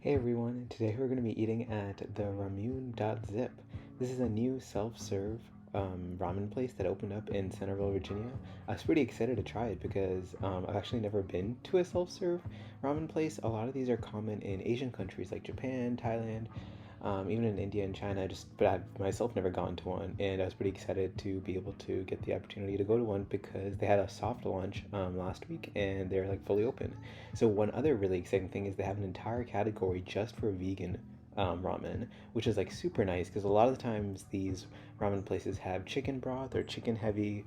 Hey everyone, today we're going to be eating at the RAMYUN.ZIP. This is a new self-serve ramen place that opened up in Centerville, Virginia. I was pretty excited to try it because I've actually never been to a self-serve ramen place. A lot of these are common in Asian countries like Japan, Thailand, even in India and China, but I've myself never gone to one, and I was pretty excited to be able to get the opportunity to go to one because they had a soft launch last week and they're like fully open. So one other really exciting thing is they have an entire category just for vegan ramen, which is like super nice because a lot of the times these ramen places have chicken broth or chicken heavy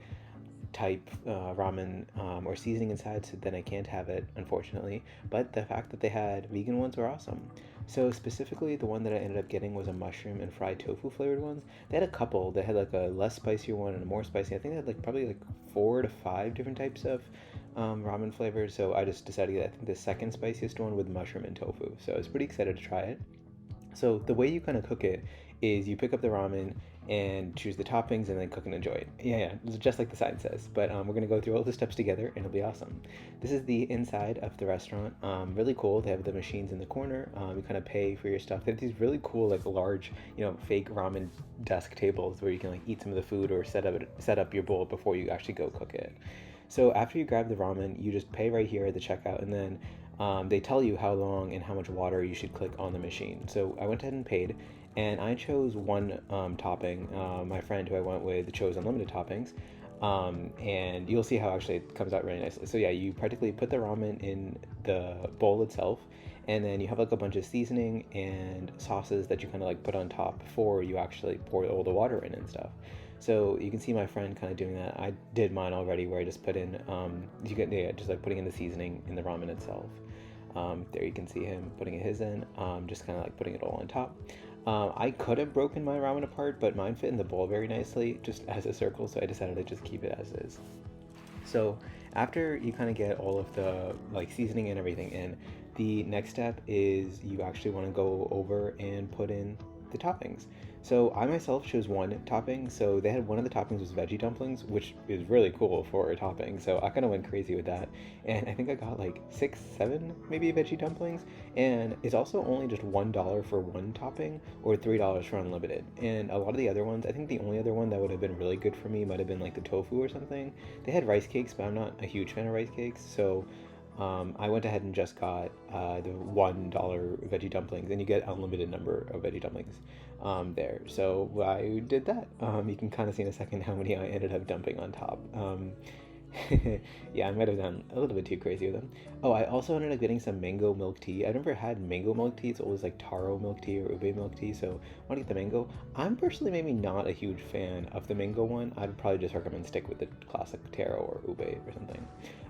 type ramen or seasoning inside, so then I can't have it, unfortunately. But the fact that they had vegan ones were awesome. So specifically, the one that I ended up getting was a mushroom and fried tofu flavored ones. They had a couple. They had like a less spicier one and a more spicy. I think they had like probably like 4 to 5 different types of ramen flavors. So I just decided to get, I think, the second spiciest one with mushroom and tofu. So I was pretty excited to try it. So the way you kind of cook it is you pick up the ramen and choose the toppings and then cook and enjoy it. Yeah, it's just like the sign says. But we're gonna go through all the steps together and it'll be awesome. This is the inside of the restaurant. Really cool. They have the machines in the corner. You kind of pay for your stuff. They have these really cool, like large, fake ramen desk tables where you can like eat some of the food or set up your bowl before you actually go cook it. So after you grab the ramen, you just pay right here at the checkout, and then they tell you how long and how much water you should click on the machine. So I went ahead and paid, and I chose one topping. My friend who I went with chose unlimited toppings, and you'll see how actually it comes out really nicely. So yeah, you practically put the ramen in the bowl itself, and then you have like a bunch of seasoning and sauces that you kind of like put on top before you actually pour all the water in and stuff. So you can see my friend kind of doing that. I did mine already, where I just put in, just like putting in the seasoning in the ramen itself. There you can see him putting his in, just kind of like putting it all on top. I could have broken my ramen apart, but mine fit in the bowl very nicely, just as a circle, so I decided to just keep it as is. So after you kind of get all of the like seasoning and everything in, the next step is you actually want to go over and put in the toppings. So I myself chose one topping. So they had one of the toppings was veggie dumplings, which is really cool for a topping. So I kind of went crazy with that. And I think I got like 6, 7 maybe veggie dumplings. And it's also only just $1 for one topping or $3 for unlimited. And a lot of the other ones, I think the only other one that would have been really good for me might have been like the tofu or something. They had rice cakes, but I'm not a huge fan of rice cakes. So I went ahead and just got the $1 veggie dumplings, and you get unlimited number of veggie dumplings there. So I did that. You can kind of see in a second how many I ended up dumping on top. Yeah, I might have done a little bit too crazy with them. Oh, I also ended up getting some mango milk tea. I've never had mango milk tea. It's always like taro milk tea or ube milk tea, so I want to get the mango. I'm personally maybe not a huge fan of the mango one. I'd probably just recommend stick with the classic taro or ube or something.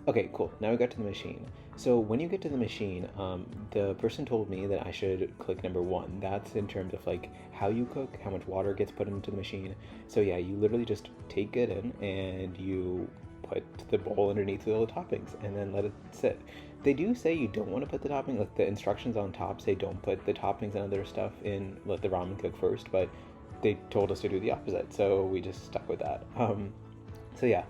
Okay, cool. Now we got to the machine. So when you get to the machine, the person told me that I should click number 1. That's in terms of like how you cook, how much water gets put into the machine. So yeah, you literally just take it in and you put the bowl underneath with all the toppings and then let it sit. They do say you don't want to put the topping, like the instructions on top say don't put the toppings and other stuff in, let the ramen cook first, but they told us to do the opposite, so we just stuck with that. So yeah,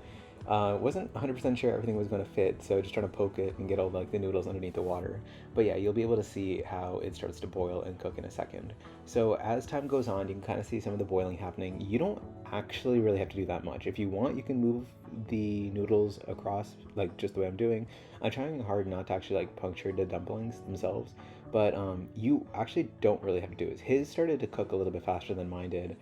wasn't 100% sure everything was going to fit, so just trying to poke it and get all like the noodles underneath the water. But yeah, you'll be able to see how it starts to boil and cook in a second. So as time goes on, you can kind of see some of the boiling happening. You don't actually really have to do that much. If you want, you can move the noodles across, like just the way I'm doing. I'm trying hard not to actually like puncture the dumplings themselves, but you actually don't really have to do it. His started to cook a little bit faster than mine did.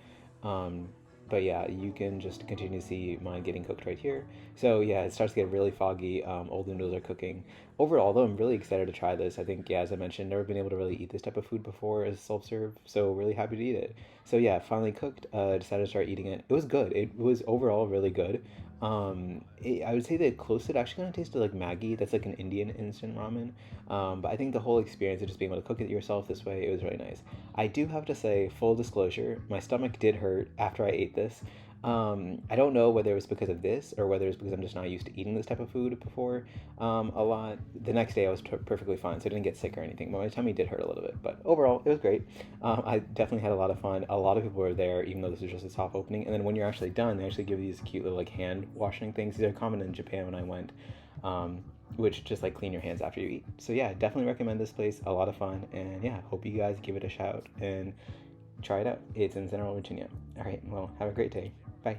But yeah, you can just continue to see mine getting cooked right here. So yeah, it starts to get really foggy. All the noodles are cooking. Overall, though, I'm really excited to try this. I think, yeah, as I mentioned, never been able to really eat this type of food before as self-serve, so really happy to eat it. So yeah, finally cooked, decided to start eating it. It was good. It was overall really good. I would say the closest it actually kind of tasted like Maggi. That's like an Indian instant ramen. But I think the whole experience of just being able to cook it yourself this way, it was really nice. I do have to say, full disclosure, my stomach did hurt after I ate this. I don't know whether it was because of this or whether it's because I'm just not used to eating this type of food before a lot. The next day I was perfectly fine, so I didn't get sick or anything, but my tummy did hurt a little bit. But overall, it was great. I definitely had a lot of fun. A lot of people were there, even though this was just a soft opening. And then when you're actually done, they actually give you these cute little like hand washing things. These are common in Japan when I went. which just like clean your hands after you eat. So yeah, definitely recommend this place. A lot of fun, and yeah, hope you guys give it a shout and try it out. It's in Centerville, Virginia. All right, well, have a great day. Bye.